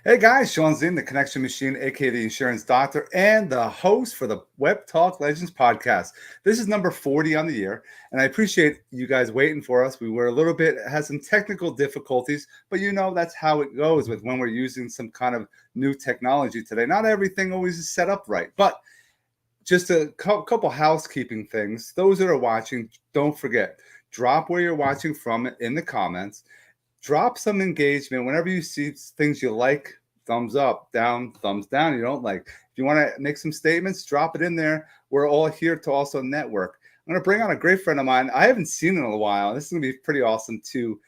Hey guys, Shawn Ziem, the Connection Machine, aka the Insurance Doctor, and the host for the Webtalk Legends Podcast. This is number 40 on the year, and I appreciate you guys waiting for us. We were a little bit had some technical difficulties, but that's how it goes with when we're using some kind of new technology today. Not everything always is set up right, but just a couple housekeeping things. Those that are watching, don't forget, drop where you're watching from in the comments. Drop some engagement whenever you see things you like. Thumbs up, down, thumbs down. You don't like. If you want to make some statements, drop it in there. We're all here to also network. I'm going to bring on a great friend of mine. I haven't seen in a while. This is going to be pretty awesome to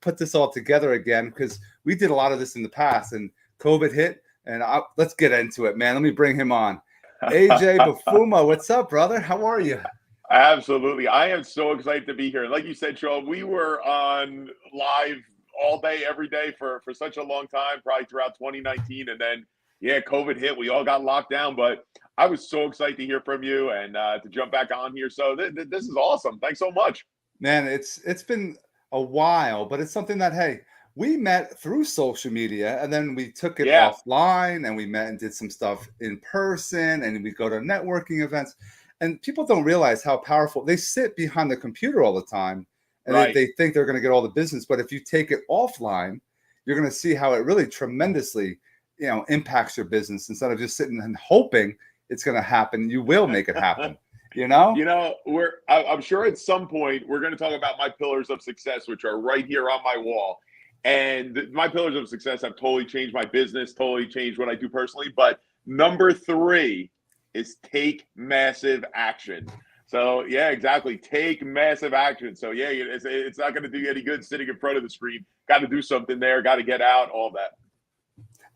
put this all together again because we did a lot of this in the past and COVID hit. And let's get into it, man. Let me bring him on. AJ Befumo, what's up, brother? How are you? Absolutely. I am so excited to be here. Like you said, Shawn, we were on live all day, every day for such a long time, probably throughout 2019. And then, COVID hit. We all got locked down. But I was so excited to hear from you and to jump back on here. So this is awesome. Thanks so much. Man, it's been a while, but it's something that, hey, we met through social media and then we took it offline and we met and did some stuff in person and we go to networking events. And people don't realize how powerful they sit behind the computer all the time. And they think they're going to get all the business. But if you take it offline, you're going to see how it really tremendously, impacts your business instead of just sitting and hoping it's going to happen. You will make it happen, I'm sure at some point we're going to talk about my pillars of success, which are right here on my wall. And my pillars of success have totally changed my business, totally changed what I do personally. But number 3 is take massive action. So, exactly. Take massive action. So, it's not going to do you any good sitting in front of the screen. Got to do something there. Got to get out, all that.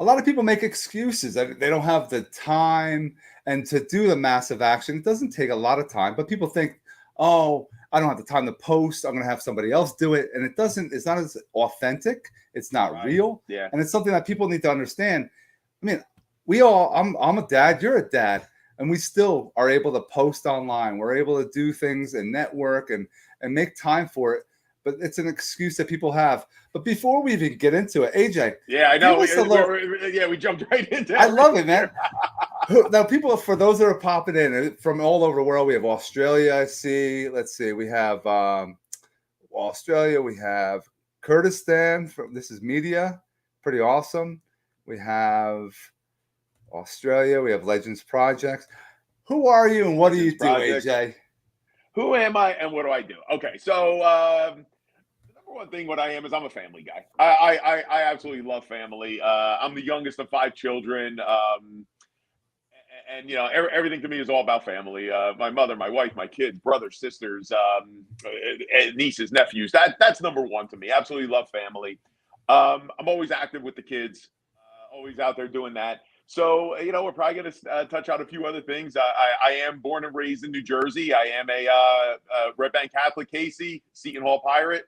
A lot of people make excuses. They don't have the time. And to do the massive action, it doesn't take a lot of time. But people think, oh, I don't have the time to post. I'm going to have somebody else do it. And it's not as authentic. It's not real. Yeah. And it's something that people need to understand. I mean, I'm a dad. You're a dad. And we still are able to post online. We're able to do things and network and make time for it. But it's an excuse that people have. But before we even get into it, AJ. Yeah, I know. We jumped right into it. I love it, man. Now, people, for those that are popping in from all over the world, we have Australia, I see. Let's see. We have Australia. We have Kurdistan. This is media. Pretty awesome. We have Australia. We have Legends Projects. Who are you and what do you do, AJ? Who am I and what do I do? Okay, so the number one thing what I am is I'm a family guy. I absolutely love family. I'm the youngest of 5 children. And everything to me is all about family. My mother, my wife, my kids, brothers, sisters, nieces, nephews. That's number one to me. Absolutely love family. I'm always active with the kids. Always out there doing that. So, we're probably going to touch on a few other things. I am born and raised in New Jersey. I am a Red Bank Catholic Casey, Seton Hall Pirate,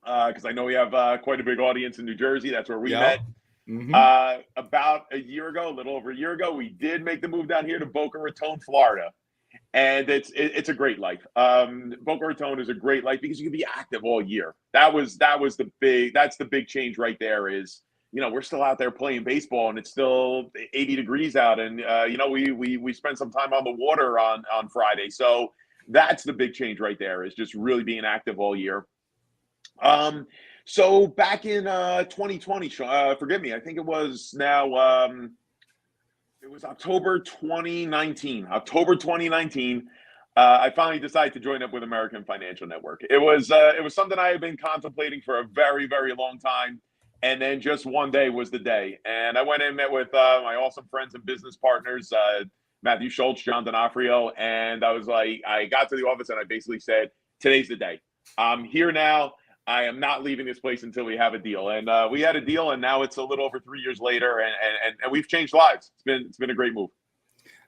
because I know we have quite a big audience in New Jersey. That's where we met. Mm-hmm. About a little over a year ago, we did make the move down here to Boca Raton, Florida. And it's a great life. Boca Raton is a great life because you can be active all year. That's the big change right there is, we're still out there playing baseball and it's still 80 degrees out. And, we spent some time on the water on Friday. So that's the big change right there is just really being active all year. So back in 2020, forgive me, I think it was now, it was October 2019. I finally decided to join up with American Financial Network. It was something I had been contemplating for a very, very long time. And then just one day was the day. And I went in and met with my awesome friends and business partners, Matthew Schultz, John D'Onofrio. And I was like, I got to the office and I basically said, today's the day. I'm here now. I am not leaving this place until we have a deal. And we had a deal, and now it's a little over 3 years later, and we've changed lives. It's been a great move.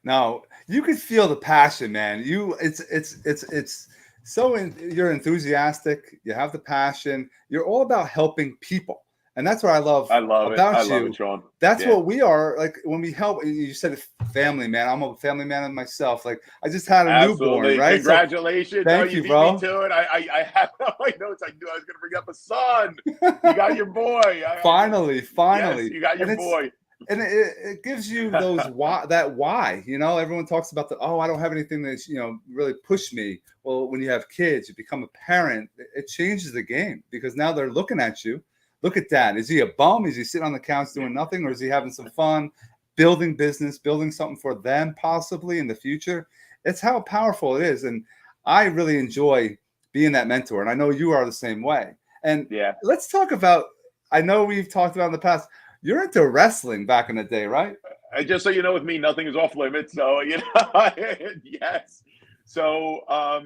Now you could feel the passion, man. It's so you're enthusiastic. You have the passion. You're all about helping people. And that's what I love it. about I you. love it, Shawn. That's what we are. Like when we help, you said family, man. I'm a family man myself. Like I just had a newborn, right? Congratulations. So, thank you you, beat bro. me to it. I have my notes. I knew I was going to bring up a son. You got your boy. Finally. Yes, you got your boy. And it gives you those why, you know, everyone talks about I don't have anything that's, really push me. Well, when you have kids, you become a parent, it changes the game because now they're looking at you. Look at Dad. Is he a bum? Is he sitting on the couch doing nothing? Or is he having some fun, building business, building something for them possibly in the future? It's how powerful it is. And I really enjoy being that mentor. And I know you are the same way. And let's talk about, I know we've talked about in the past, you're into wrestling back in the day, right? Just so you know, with me, nothing is off limits. So, yes. So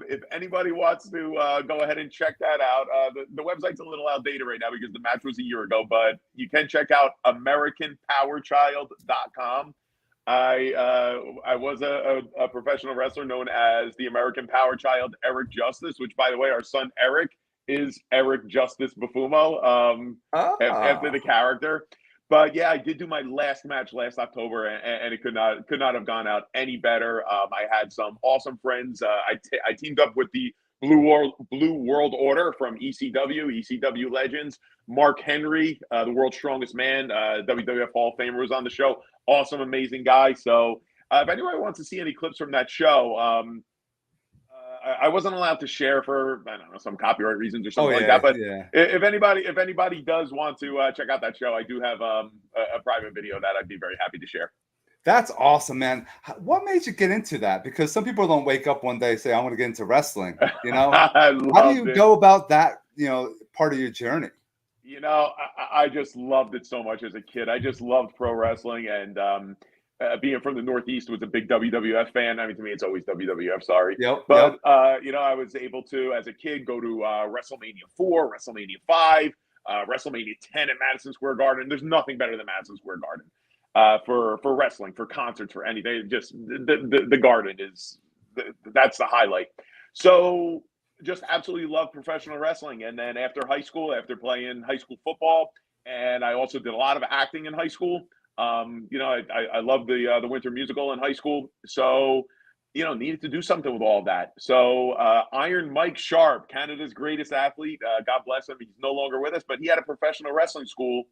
if anybody wants to go ahead and check that out, the website's a little outdated right now because the match was a year ago, but you can check out AmericanPowerChild.com. I was a professional wrestler known as the American Power Child, Eric Justice, which, by the way, our son Eric is Eric Justice Befumo after the character. But yeah, I did do my last match last October, and it could not have gone out any better. I had some awesome friends. I teamed up with the Blue World Order from ECW Legends. Mark Henry, the world's strongest man, WWF Hall of Famer, was on the show. Awesome, amazing guy. So if anybody wants to see any clips from that show, I wasn't allowed to share for, I don't know, some copyright reasons or something like that. But if anybody does want to check out that show, I do have a private video that I'd be very happy to share. That's awesome, man. What made you get into that? Because some people don't wake up one day and say, I want to get into wrestling. You know, how do you go about that, part of your journey? I just loved it so much as a kid. I just loved pro wrestling, and being from the Northeast, was a big WWF fan. I mean, to me, it's always WWF. Sorry, but I was able to, as a kid, go to WrestleMania 4, WrestleMania 5, WrestleMania 10 at Madison Square Garden. There's nothing better than Madison Square Garden for wrestling, for concerts, for anything. Just the Garden is that's the highlight. So just absolutely love professional wrestling. And then after high school, after playing high school football, and I also did a lot of acting in high school. I loved the Winter Musical in high school. So, needed to do something with all of that. So Iron Mike Sharp, Canada's greatest athlete, God bless him. He's no longer with us, but he had a professional wrestling school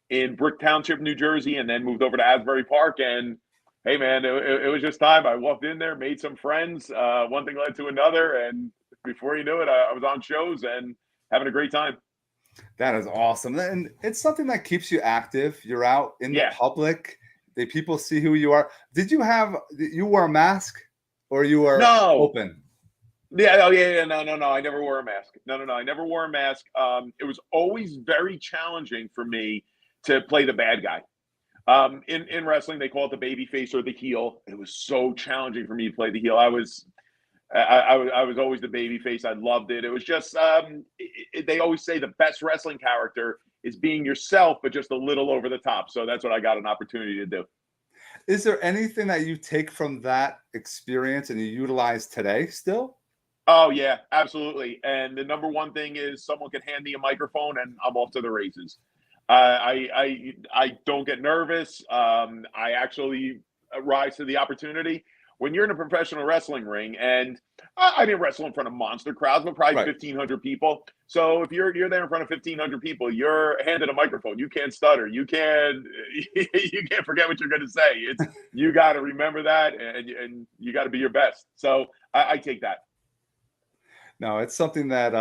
in Brick Township, New Jersey, and then moved over to Asbury Park. And hey, man, it was just time. I walked in there, made some friends. One thing led to another. And before you knew it, I was on shows and having a great time. That is awesome. And it's something that keeps you active. You're out in the public. People see who you are. Did you wore a mask or you were open? Yeah. Oh, yeah. No. I never wore a mask. No. I never wore a mask. It was always very challenging for me to play the bad guy. In wrestling, they call it the baby face or the heel. It was so challenging for me to play the heel. I was always the baby face. I loved it. It was just, they always say the best wrestling character is being yourself, but just a little over the top. So that's what I got an opportunity to do. Is there anything that you take from that experience and you utilize today still? Oh, yeah, absolutely. And the number one thing is someone can hand me a microphone and I'm off to the races. I don't get nervous. I actually rise to the opportunity. When you're in a professional wrestling ring, and I didn't wrestle in front of monster crowds, but probably 1,500 people. So if you're there in front of 1,500 people, you're handed a microphone. You can't stutter. You can't forget what you're going to say. You got to remember that, and you got to be your best. So I take that. No, it's something that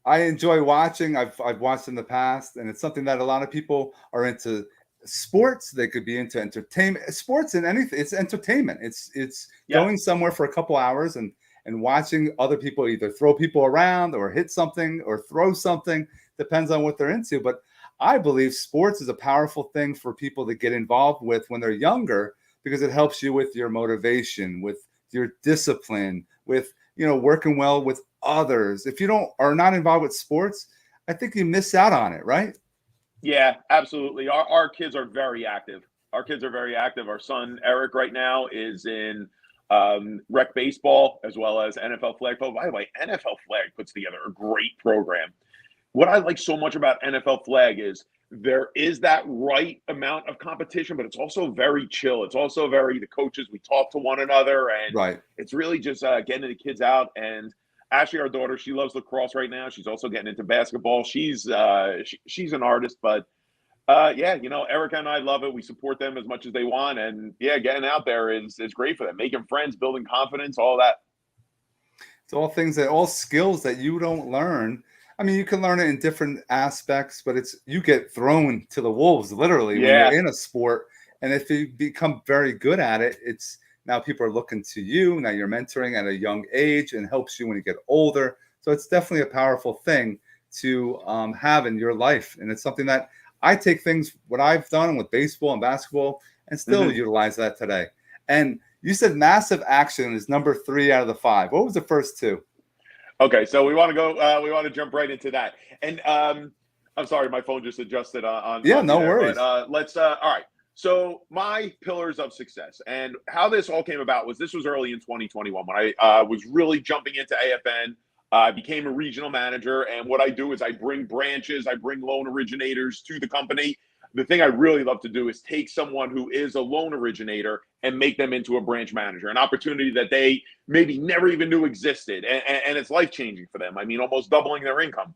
I enjoy watching. I've watched in the past, and it's something that a lot of people are into. Sports, they could be into entertainment. Sports and anything, it's entertainment. It's going somewhere for a couple hours and watching other people either throw people around or hit something or throw something. Depends on what they're into. But I believe sports is a powerful thing for people to get involved with when they're younger, because it helps you with your motivation, with your discipline, with working well with others. If you are not involved with sports, I think you miss out on it, right? Yeah, absolutely. Our kids are very active. Our son, Eric, right now is in rec baseball as well as NFL flag football. By the way, NFL flag puts together a great program. What I like so much about NFL flag is there is that right amount of competition, but it's also very chill. It's also very, the coaches, we talk to one another, and Right. it's really just getting the kids out. And Ashley, our daughter, she loves lacrosse right now. She's also getting into basketball. She's an artist, but yeah, Erica and I love it. We support them as much as they want, and yeah, getting out there is great for them, making friends, building confidence, all that. It's all skills that you don't learn. I mean, you can learn it in different aspects, but you get thrown to the wolves literally when Yeah. you're in a sport. And if you become very good at it, it's now people are looking to you. Now you're mentoring at a young age and helps you when you get older. So it's definitely a powerful thing to have in your life. And it's something that I take what I've done with baseball and basketball and still utilize that today. And you said massive action is number 3 out of the 5. What was the first 2? Okay, so we want to jump right into that. And I'm sorry, my phone just adjusted on. Yeah, on no there, worries. But let's. All right. So my pillars of success and how this all came about was early in 2021 when I was really jumping into AFN. I became a regional manager, and what I do is I bring branches, I bring loan originators to the company. The thing I really love to do is take someone who is a loan originator and make them into a branch manager, an opportunity that they maybe never even knew existed. And it's life-changing for them. I mean, almost doubling their income.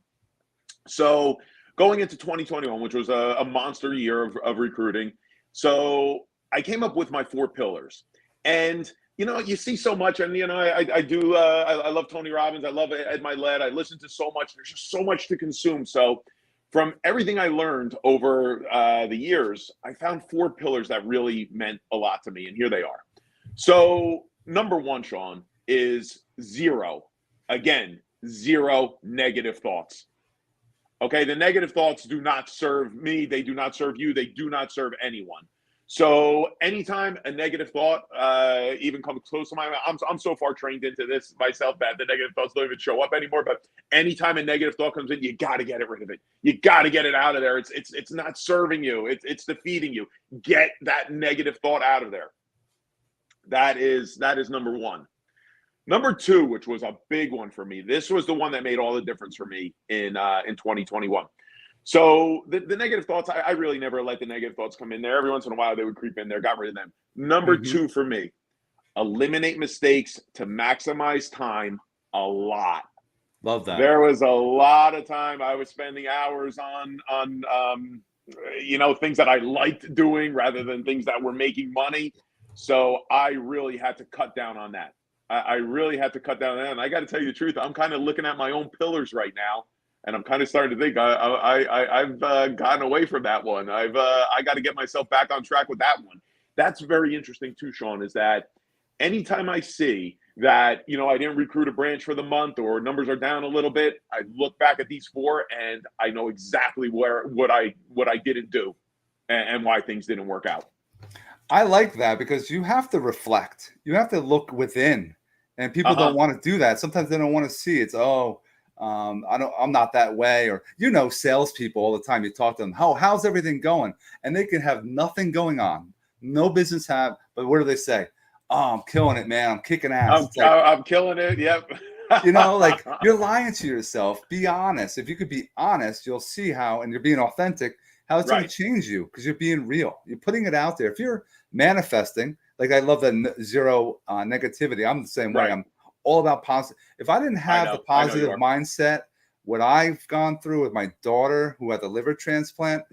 So going into 2021, which was a monster year of recruiting, so I came up with my 4 pillars. And you see so much, and I love Tony Robbins, I love Ed Milet, I listen to so much. There's just so much to consume. So from everything I learned over the years, I found 4 pillars that really meant a lot to me, and here they are. So number 1, Shawn, is zero negative thoughts. Okay, the negative thoughts do not serve me. They do not serve you. They do not serve anyone. So anytime a negative thought even comes close to my mind, I'm so far trained into this myself that the negative thoughts don't even show up anymore. But anytime a negative thought comes in, you got to get rid of it. You got to get it out of there. It's not serving you. It's defeating you. Get that negative thought out of there. That is number 1. Number 2, which was a big one for me. This was the one that made all the difference for me in 2021. So the negative thoughts, I really never let the negative thoughts come in there. Every once in a while, they would creep in there, got rid of them. Number 2 for me, eliminate mistakes to maximize time a lot. Love that. There was a lot of time I was spending hours on things that I liked doing rather than things that were making money. So I really had to cut down on that. I really had to cut down on that. And I got to tell you the truth, I'm kind of looking at my own pillars right now. And I'm kind of starting to think I've gotten away from that one. I got to get myself back on track with that one. That's very interesting too, Shawn, is that anytime I see that, I didn't recruit a branch for the month or numbers are down a little bit, I look back at these 4 and I know exactly what I didn't do and why things didn't work out. I like that because you have to reflect. You have to look within, and people don't want to do that. Sometimes they don't want to see it's, I'm not that way. Or, salespeople all the time, you talk to them, how's everything going? And they can have nothing going on, no business have, but what do they say? Oh, I'm killing it, man. I'm kicking ass. I'm killing it. Yep. You're lying to yourself. Be honest. If you could be honest, you'll see how, and you're being authentic, how it's going to change you because you're being real. You're putting it out there. If you're manifesting, like I love that zero negativity. I'm the same way. I'm all about positive. If I didn't have the positive mindset, what I've gone through with my daughter who had the liver transplant,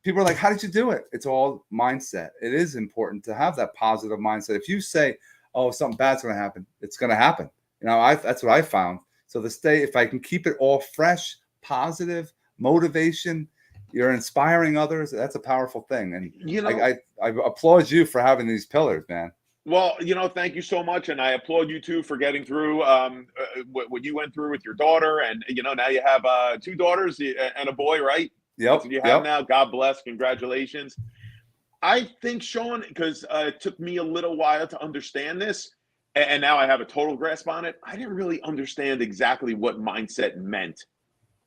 people are like, how did you do it? It's all mindset. It is important to have that positive mindset. If you say, oh, something bad's going to happen, it's going to happen. That's what I found. So if I can keep it all fresh, positive, motivation, you're inspiring others. That's a powerful thing. And I applaud you for having these pillars, man. Well, thank you so much. And I applaud you too for getting through what you went through with your daughter. And, now you have 2 daughters and a boy, right? Yep. That's what you have now. God bless. Congratulations. I think, Shawn, because it took me a little while to understand this, and now I have a total grasp on it. I didn't really understand exactly what mindset meant.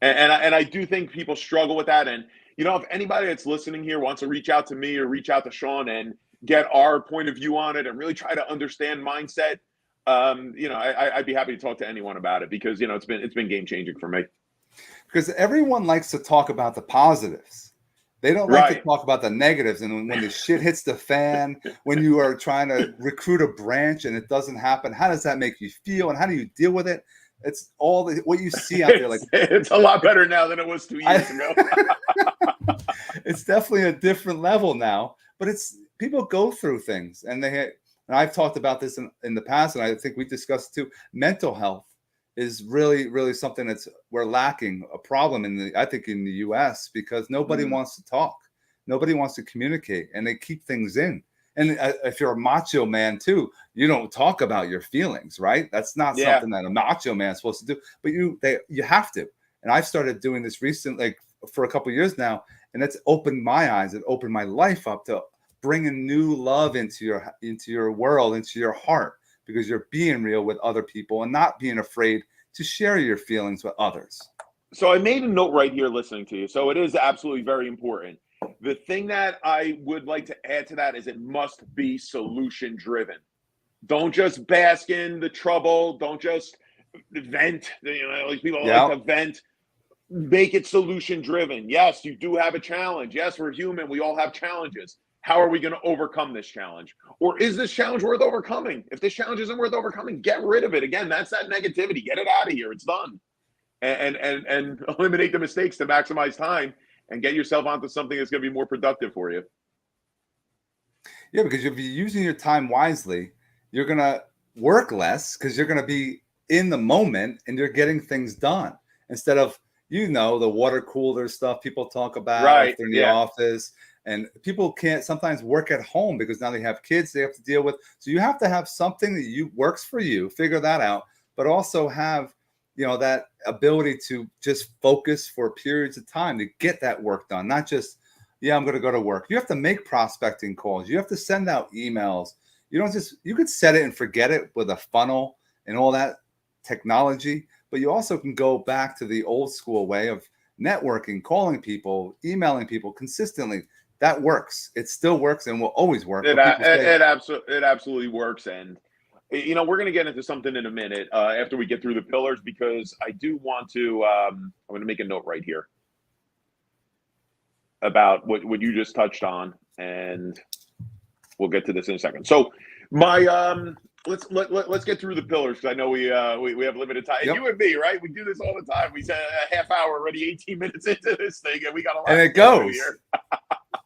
And I do think people struggle with that. And, if anybody that's listening here wants to reach out to me or reach out to Shawn and get our point of view on it and really try to understand mindset, I'd be happy to talk to anyone about it because, it's been game changing for me. Because everyone likes to talk about the positives. They don't like to Right. talk about the negatives. And when the shit hits the fan, when you are trying to recruit a branch and it doesn't happen, how does that make you feel? And how do you deal with it? It's all what you see out there. Like It's a lot better now than it was 2 years ago. It's definitely a different level now, but it's people go through things and and I've talked about this in the past, and I think we discussed too. Mental health is really, really something we're lacking a problem I think in the US because nobody wants to talk. Nobody wants to communicate and they keep things in. And if you're a macho man too, you don't talk about your feelings, right? That's not something that a macho man is supposed to do, but you have to. And I've started doing this recently, like for a couple of years now, and it's opened my eyes. It opened my life up to bringing new love into your world, into your heart, because you're being real with other people and not being afraid to share your feelings with others. So I made a note right here listening to you. So it is absolutely very important. The thing that I would like to add to that is it must be solution driven. Don't just bask in the trouble. Don't just vent. Like people like to vent. Make it solution driven. Yes, you do have a challenge. Yes, we're human. We all have challenges. How are we going to overcome this challenge? Or is this challenge worth overcoming? If this challenge isn't worth overcoming, get rid of it. Again, that's that negativity. Get it out of here. It's done. And eliminate the mistakes to maximize time and get yourself onto something that's going to be more productive for you. Yeah, because if you're using your time wisely, you're going to work less because you're going to be in the moment and you're getting things done instead of, the water cooler stuff people talk about if they're in the office. And people can't sometimes work at home because now they have kids they have to deal with. So you have to have something that works for you, figure that out, but also have, that ability to just focus for periods of time to get that work done. Not just, I'm going to go to work. You have to make prospecting calls. You have to send out emails. You could set it and forget it with a funnel and all that technology, but you also can go back to the old school way of networking, calling people, emailing people consistently. That works. It still works and will always work. It absolutely works. And, we're going to get into something in a minute after we get through the pillars, because I do want to, I'm going to make a note right here about what you just touched on. And we'll get to this in a second. So let's get through the pillars, because I know we have limited time. Yep. You and me, right? We do this all the time. We said a half hour already, 18 minutes into this thing, and we got a lot. And it goes.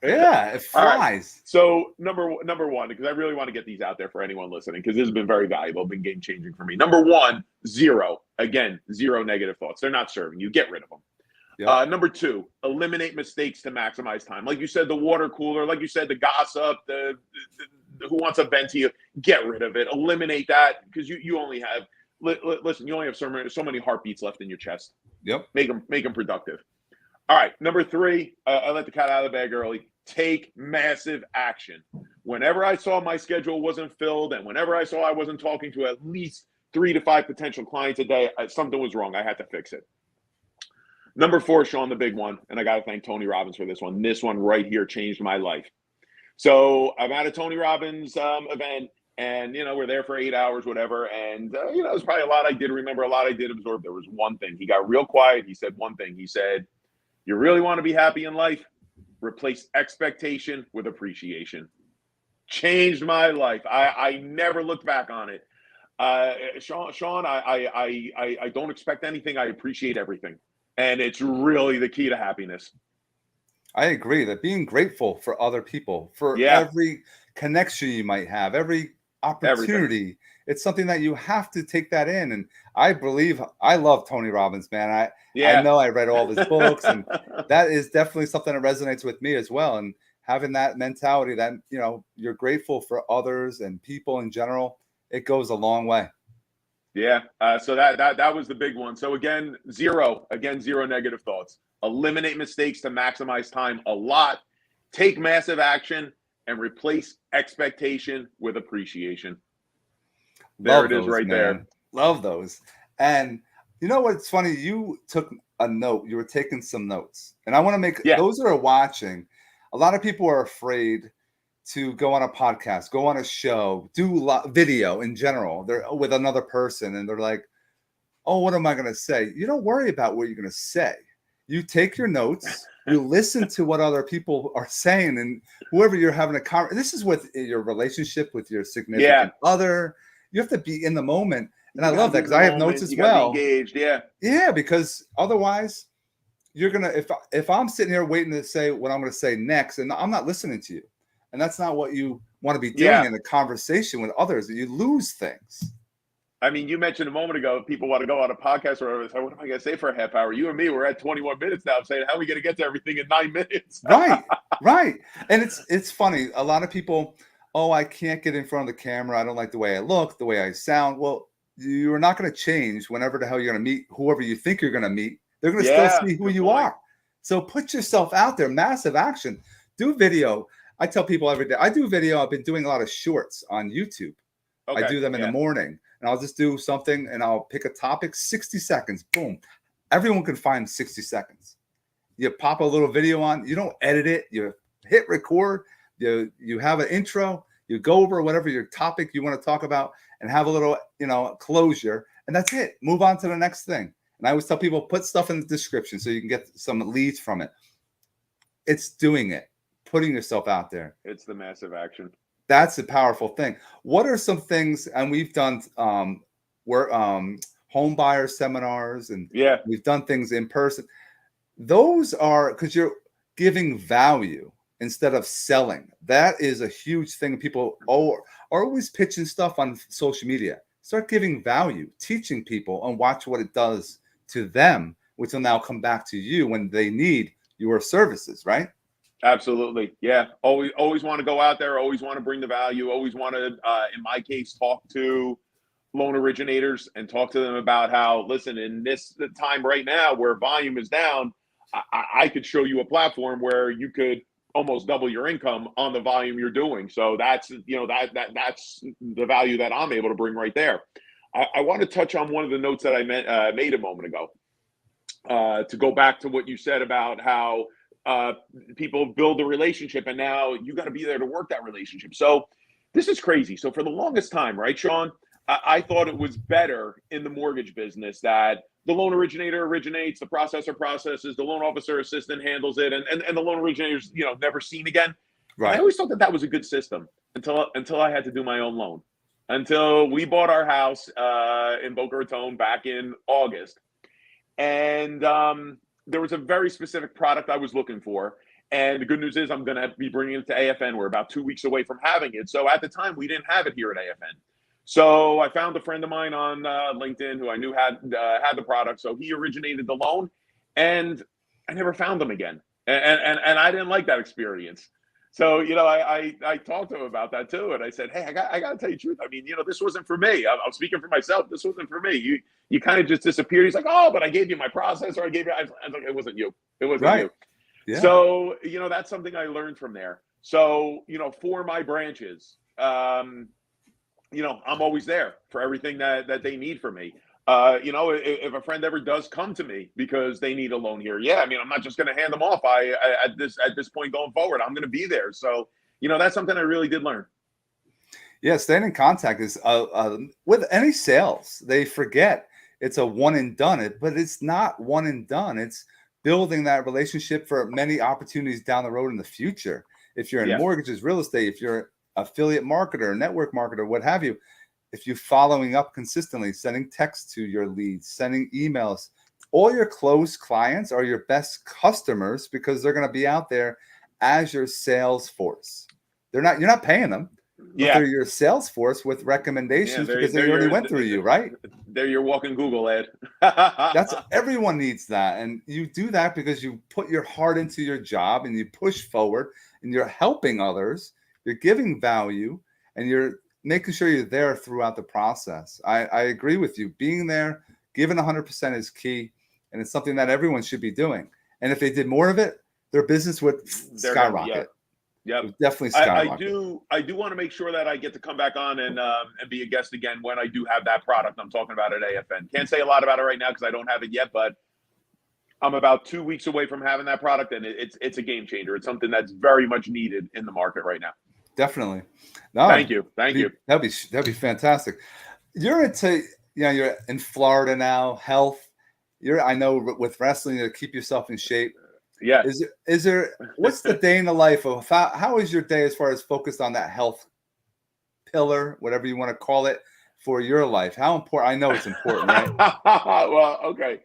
Yeah, it flies. Right. So number one, because I really want to get these out there for anyone listening, because this has been very valuable, been game changing for me. Number one, zero. Again, zero negative thoughts. They're not serving you. Get rid of them. Yep. Number two, eliminate mistakes to maximize time. Like you said, the water cooler, like you said, the gossip, the who wants to vent to you, get rid of it. Eliminate that, because you only have, listen, you only have so many heartbeats left in your chest. Yep. Make them productive. All right. Number three, I let the cat out of the bag early. Take massive action. Whenever I saw my schedule wasn't filled, and whenever I saw I wasn't talking to at least 3 to 5 potential clients a day, something was wrong. I had to fix it. Number four, Shawn, the big one, and I got to thank Tony Robbins for this one. This one right here changed my life. So I'm at a Tony Robbins event, and, we're there for 8 hours, whatever. And, it was probably a lot I did remember, a lot I did absorb. There was one thing. He got real quiet. He said one thing. He said, "You really want to be happy in life? Replace expectation with appreciation." Changed my life. I never looked back on it. Shawn, I don't expect anything. I appreciate everything. And it's really the key to happiness. I agree that being grateful for other people, for every connection you might have, every opportunity, it's something that you have to take that in. And I love Tony Robbins, man. I know I read all his books, and that is definitely something that resonates with me as well. And having that mentality that, you're grateful for others and people in general, it goes a long way. Yeah. So that was the big one. So again, zero negative thoughts. Eliminate mistakes to maximize time a lot. Take massive action and replace expectation with appreciation. There it is right there. Love those. And you know what's funny? You took a note. You were taking some notes. And I want to make those that are watching, a lot of people are afraid to go on a podcast, go on a show, do video in general. They're with another person and they're like, oh, what am I going to say? You don't worry about what you're going to say. You take your notes You listen to what other people are saying, and whoever you're having a conversation. This is with your relationship with your significant other. You have to be in the moment, and I love that because I have notes as well. Engaged, yeah, because otherwise, you're gonna if I'm sitting here waiting to say what I'm going to say next, and I'm not listening to you, and that's not what you want to be doing in a conversation with others. You lose things. I mean, you mentioned a moment ago, people want to go on a podcast or whatever. So what am I going to say for a half hour? You and me, we're at 21 minutes now saying, how are we going to get to everything in 9 minutes? Right. And it's funny. A lot of people, I can't get in front of the camera. I don't like the way I look, the way I sound. Well, you're not going to change whenever the hell you're going to meet whoever you think you're going to meet. They're going to still see who you are. So put yourself out there. Massive action. Do video. I tell people every day, I do video. I've been doing a lot of shorts on YouTube. Okay. I do them in the morning. And I'll just do something and I'll pick a topic, 60 seconds, boom. Everyone can find 60 seconds. You pop a little video on, you don't edit it, you hit record, you have an intro, you go over whatever your topic you want to talk about and have a little, closure, and that's it. Move on to the next thing. And I always tell people, put stuff in the description so you can get some leads from it. It's doing it, putting yourself out there. It's the massive action. That's a powerful thing. What are some things, and we've done home buyer seminars, and we've done things in person. Those are because you're giving value instead of selling. That is a huge thing. People are always pitching stuff on social media. Start giving value, teaching people, and watch what it does to them, which will now come back to you when they need your services, right? Absolutely. Yeah. Always want to go out there. Always want to bring the value. Always want to, in my case, talk to loan originators and talk to them about how, listen, in this time right now where volume is down, I could show you a platform where you could almost double your income on the volume you're doing. So that's, that's the value that I'm able to bring right there. I want to touch on one of the notes that I made a moment ago, to go back to what you said about how, people build a relationship and now you got to be there to work that relationship. So this is crazy. So for the longest time, right, Shawn, I thought it was better in the mortgage business that the loan originator originates, the processor processes, the loan officer assistant handles it, and the loan originator's, never seen again. Right. I always thought that was a good system until I had to do my own loan. Until we bought our house in Boca Raton back in August. And there was a very specific product I was looking for. And the good news is I'm going to be bringing it to AFN. We're about 2 weeks away from having it. So at the time, we didn't have it here at AFN. So I found a friend of mine on LinkedIn who I knew had the product. So he originated the loan, and I never found them again. And I didn't like that experience. So, I talked to him about that too. And I said, hey, I got to tell you the truth. I mean, this wasn't for me. I'm speaking for myself. This wasn't for me. You kind of just disappeared. He's like, oh, but I gave you my process, or I was like, it wasn't you. It wasn't you. Yeah. So, that's something I learned from there. So, for my branches, I'm always there for everything that they need from me. If a friend ever does come to me because they need a loan here, I'm not just going to hand them off. At this point going forward, I'm going to be there. So, that's something I really did learn. Yeah, staying in contact is with any sales. They forget it's a one and done, but it's not one and done. It's building that relationship for many opportunities down the road in the future. If you're in mortgages, real estate, if you're affiliate marketer, network marketer, what have you, if you're following up consistently, sending texts to your leads, sending emails, all your close clients are your best customers because they're going to be out there as your sales force. You're not paying them. But they're your sales force with recommendations because they already went through you, right? They're your walking Google ad. Everyone needs that. And you do that because you put your heart into your job and you push forward and you're helping others. You're giving value and you're making sure you're there throughout the process. I agree with you. Being there, giving 100% is key. And it's something that everyone should be doing. And if they did more of it, their business would skyrocket. Yeah, definitely skyrocket. I do want to make sure that I get to come back on and be a guest again when I do have that product I'm talking about at AFN. Can't say a lot about it right now because I don't have it yet, but I'm about 2 weeks away from having that product, and it's a game changer. It's something that's very much needed in the market right now. Definitely. No, thank you. That'd be fantastic. You're in Florida now. Health. I know with wrestling to keep yourself in shape. Yeah. Is there what's the day in the life of how is your day as far as focused on that health pillar, whatever you want to call it, for your life? How important? I know it's important, right? Well, okay.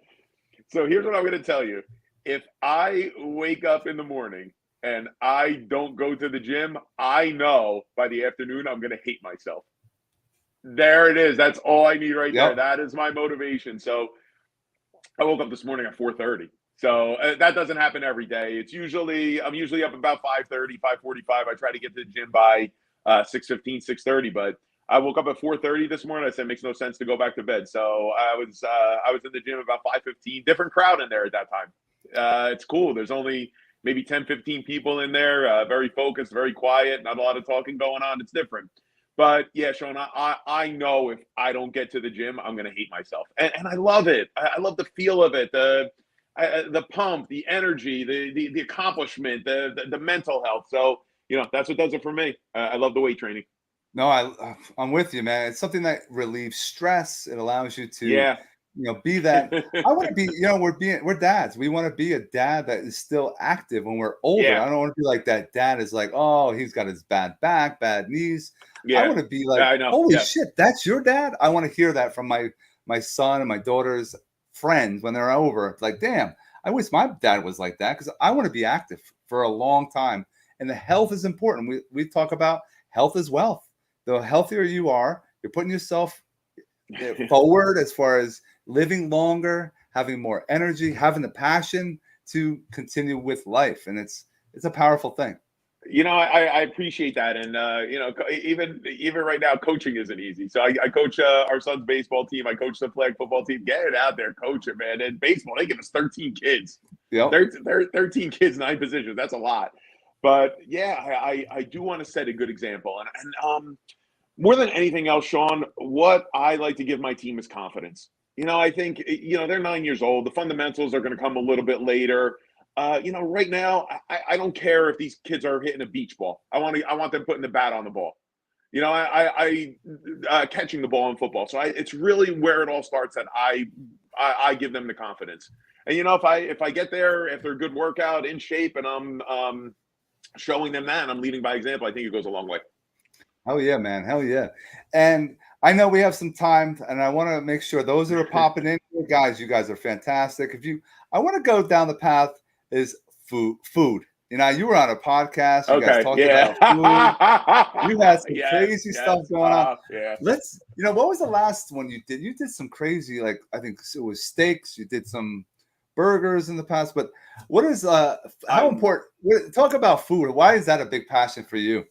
So here's what I'm going to tell you. If I wake up in the morning and I don't go to the gym, I know by the afternoon I'm going to hate myself. There it is. That's all I need right there. Yep. That is my motivation. So I woke up this morning at 4:30. So that doesn't happen every day. I'm usually up about 5:30, 5:45. I try to get to the gym by 6:15, 6:30. But I woke up at 4:30 this morning. I said it makes no sense to go back to bed. So I was in the gym about 5:15. Different crowd in there at that time. It's cool. There's only maybe 10, 15 people in there. Very focused, very quiet. Not a lot of talking going on. It's different. But yeah, Shawn, I know if I don't get to the gym, I'm going to hate myself. And I love it. I love the feel of it, the pump, the energy, the accomplishment, the mental health. So, that's what does it for me. I love the weight training. No, I'm with you, man. It's something that relieves stress. It allows you to, Yeah. be that. I want to be, we're dads. We want to be a dad that is still active when we're older. Yeah. I don't want to be like that dad is like, oh, he's got his bad back, bad knees. Yeah. I want to be like, I know. holy Yeah. shit, that's your dad. I want to hear that from my son and my daughter's friends when they're over. It's like, damn, I wish my dad was like that, because I want to be active for a long time. And the health is important. We talk about health is wealth. The healthier you are, you're putting yourself forward as far as living longer, having more energy, having the passion to continue with life. And it's a powerful thing. I appreciate that. And, even right now, coaching isn't easy. So I coach our son's baseball team. I coach the flag football team. Get it out there, coach it, man. And baseball, they give us 13 kids. Yep. 13 kids, 9 positions. That's a lot. But yeah, I do want to set a good example. And more than anything else, Shawn, what I like to give my team is confidence. I think, they're 9 years old. The fundamentals are going to come a little bit later. Right now, I don't care if these kids are hitting a beach ball. I want them putting the bat on the ball. Catching the ball in football. So it's really where it all starts, that I give them the confidence. And if I get there after a good workout, in shape, and I'm showing them that, and I'm leading by example, I think it goes a long way. Hell yeah, man. Hell yeah. And I know we have some time, and I want to make sure those that are popping in, guys, you guys are fantastic. I want to go down the path is food. You were on a podcast. You guys talked about food. You had some crazy stuff going on. Yeah. What was the last one you did? You did some crazy, like, I think it was steaks. You did some burgers in the past, but what is, how important, talk about food. Why is that a big passion for you?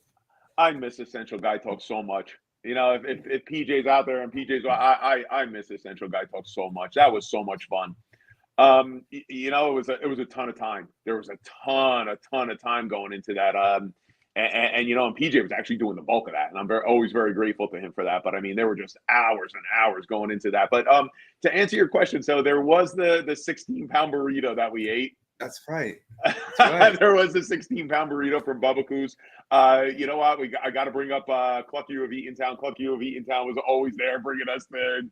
I miss Essential Guy Talk so much. If PJ's out there, and I miss Essential Guy Talk so much. That was so much fun. It was a ton of time. There was a ton of time going into that. And PJ was actually doing the bulk of that, and I'm always very grateful to him for that. But I mean, there were just hours and hours going into that. But to answer your question, so there was the 16-pound burrito that we ate. That's right. That's right. There was a 16-pound burrito from Bubba Coos. You know what? I got to bring up Cluck U of Eatontown. Cluck U of Eatontown was always there, bringing us there. And,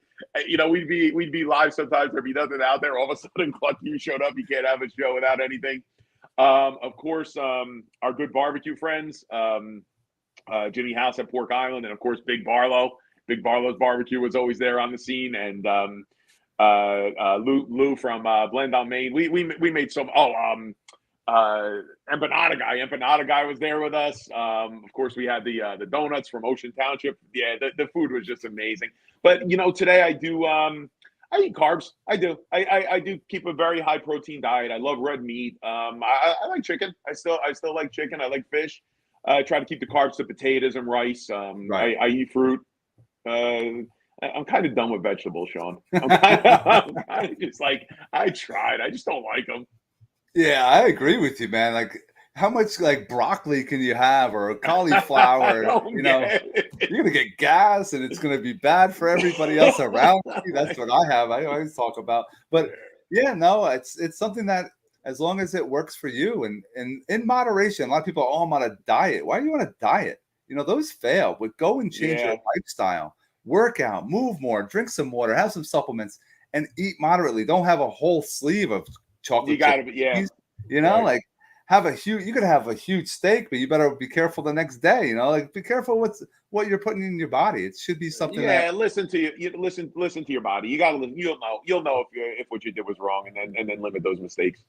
we'd be live sometimes. There'd be nothing out there. All of a sudden, Cluck U showed up. You can't have a show without anything. Of course, our good barbecue friends, Jimmy House at Pork Island, and of course, Big Barlow. Big Barlow's barbecue was always there on the scene, and Lou from Blend on Main. We made some. Empanada guy was there with us. Of course, we had the donuts from Ocean Township. Yeah, the food was just amazing. But today I do. I eat carbs. I do. I do keep a very high protein diet. I love red meat. I like chicken. I still like chicken. I like fish. I try to keep the carbs to potatoes and rice. Right. I eat fruit. I'm kind of done with vegetables, Shawn. I'm kind of just like, I tried. I just don't like them. Yeah, I agree with you, man. Like, how much like broccoli can you have, or cauliflower? You're gonna get gas, and it's gonna be bad for everybody else around you. That's what I have. I always talk about. But yeah, no, it's something that, as long as it works for you, and in moderation. A lot of people are, I'm on a diet. Why are you on a diet? Those fail. But go and change your lifestyle. Work out, move more, drink some water, have some supplements, and eat moderately. Don't have a whole sleeve of chocolate. You got to, yeah. You know, Right. like you could have a huge steak, but you better be careful the next day. You know, like be careful what you're putting in your body. It should be something that Yeah, listen to you. Listen to your body. You gotta listen. You'll know if what you did was wrong, and then limit those mistakes.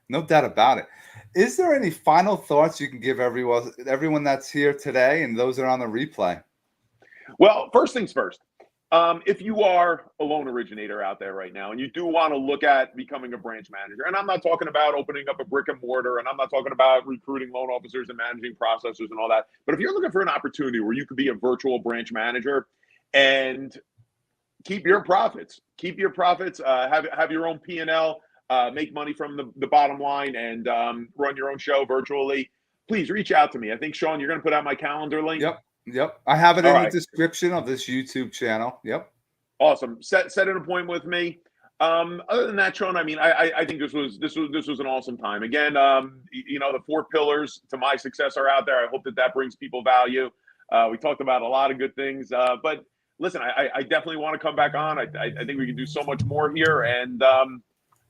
no doubt about it. Is there any final thoughts you can give everyone that's here today and those that are on the replay? Well, first things first. If you are a loan originator out there right now and you do want to look at becoming a branch manager, and I'm not talking about opening up a brick and mortar, and I'm not talking about recruiting loan officers and managing processors and all that, but if you're looking for an opportunity where you could be a virtual branch manager and keep your profits, have your own P&L, make money from the bottom line, and run your own show virtually, please reach out to me. I think, Shawn, you're going to put out my calendar link. Yep. I have it All in the right. description of this YouTube channel. Yep. Awesome. Set an appointment with me. Other than that, Shawn, I mean, I think this was an awesome time. Again, the 4 pillars to my success are out there. I hope that brings people value. We talked about a lot of good things, but listen, I definitely want to come back on. I think we can do so much more here, and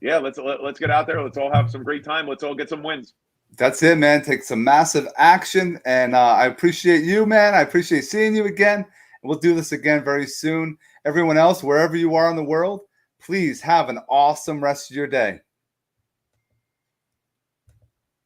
yeah, let's get out there. Let's all have some great time. Let's all get some wins. That's it, man. Take some massive action. And I appreciate you, man. I appreciate seeing you again. We'll do this again very soon. Everyone else, wherever you are in the world, please have an awesome rest of your day.